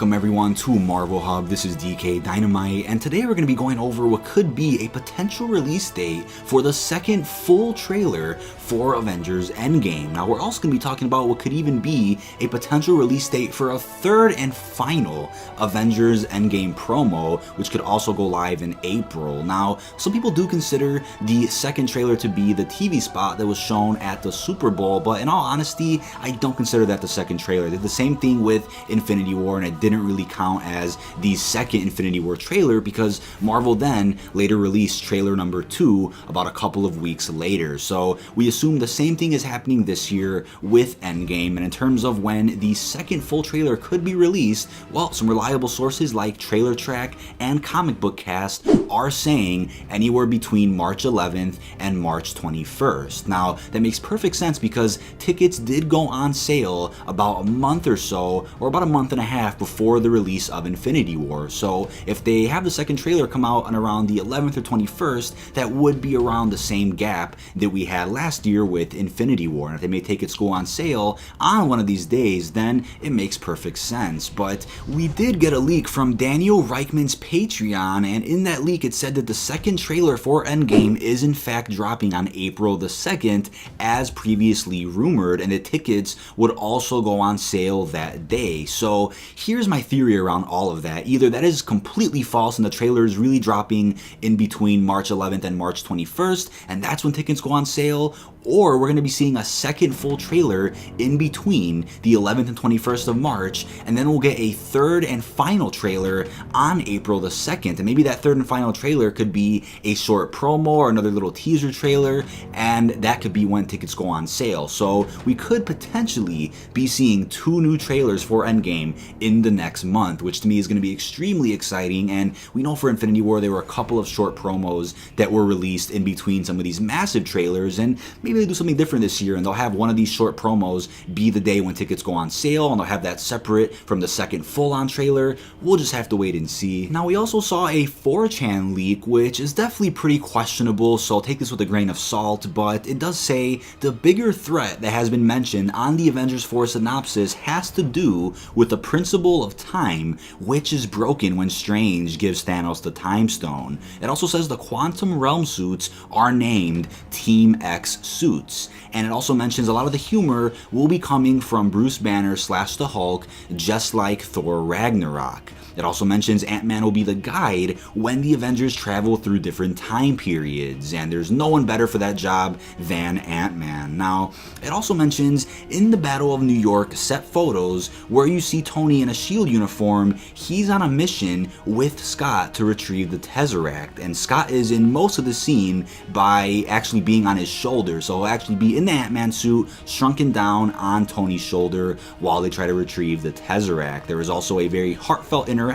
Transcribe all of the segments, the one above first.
Welcome everyone to Marvel Hub. This is DK Dynamite, and today we're going to be going over what could be a potential release date for the second full trailer for Avengers Endgame. Now we're also going to be talking about what could even be a potential release date for a third and final Avengers Endgame promo, which could also go live in April. Now, some people do consider the second trailer to be the TV spot that was shown at the Super Bowl, but in all honesty, I don't consider that the second trailer. They did the same thing with Infinity War, and it didn't really count as the second Infinity War trailer because Marvel then later released trailer number 2 about a couple of weeks later. So we assume the same thing is happening this year with Endgame, and in terms of when the second full trailer could be released, well, some reliable sources like Trailer Track and Comic Book Cast are saying anywhere between March 11th and March 21st. Now, that makes perfect sense because tickets did go on sale about a month or so, or about a month and a half before the release of Infinity War. So if they have the second trailer come out on around the 11th or 21st, that would be around the same gap that we had last year with Infinity War. And if they make tickets go on sale on one of these days, then it makes perfect sense. But we did get a leak from Daniel Reichman's Patreon, and in that leak it said that the second trailer for Endgame is in fact dropping on April the 2nd as previously rumored, and the tickets would also go on sale that day. So here's my theory around all of that. Either that is completely false and the trailer is really dropping in between March 11th and March 21st, and that's when tickets go on sale, or we're going to be seeing a second full trailer in between the 11th and 21st of March, and then we'll get a third and final trailer on April the 2nd. And maybe that third and final trailer could be a short promo or another little teaser trailer, and that could be when tickets go on sale. So we could potentially be seeing 2 new trailers for Endgame in the next month, which to me is going to be extremely exciting. And we know for Infinity War there were a couple of short promos that were released in between some of these massive trailers, and maybe they do something different this year and they'll have one of these short promos be the day when tickets go on sale, and they'll have that separate from the second full-on trailer. We'll just have to wait and see. Now, we also saw a 4chan leak, which is definitely pretty questionable, so take this with a grain of salt, but it does say the bigger threat that has been mentioned on the Avengers 4 synopsis has to do with the principle of time, which is broken when Strange gives Thanos the Time Stone. It also says the Quantum Realm suits are named Team X suits, and it also mentions a lot of the humor will be coming from Bruce Banner / the Hulk, just like Thor Ragnarok. It also mentions AntMan will be the guide when the Avengers travel through different time periods, and there's no one better for that job than AntMan. Now, it also mentions in the Battle of New York set photos where you see Tony in a SHIELD uniform, he's on a mission with Scott to retrieve the Tesseract, and Scott is in most of the scene by actually being on his shoulder, so he'll actually be in the AntMan suit, shrunken down on Tony's shoulder while they try to retrieve the Tesseract. There is also a very heartfelt interaction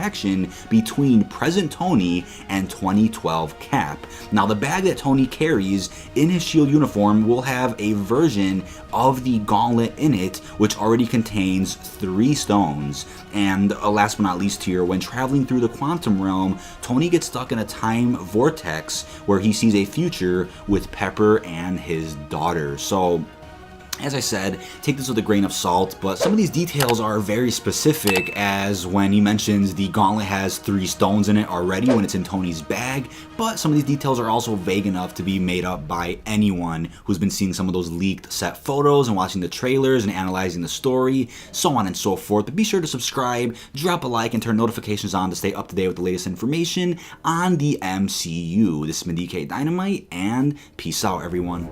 between present Tony and 2012 Cap. Now, the bag that Tony carries in his SHIELD uniform will have a version of the gauntlet in it, which already contains 3 stones. And last but not least here, when traveling through the quantum realm, Tony gets stuck in a time vortex where he sees a future with Pepper and his daughter. So, as I said, take this with a grain of salt, but some of these details are very specific, as when he mentions the gauntlet has 3 stones in it already when it's in Tony's bag, but some of these details are also vague enough to be made up by anyone who's been seeing some of those leaked set photos and watching the trailers and analyzing the story, so on and so forth. But be sure to subscribe, drop a like, and turn notifications on to stay up to date with the latest information on the MCU. This has been DK Dynamite, and peace out, everyone.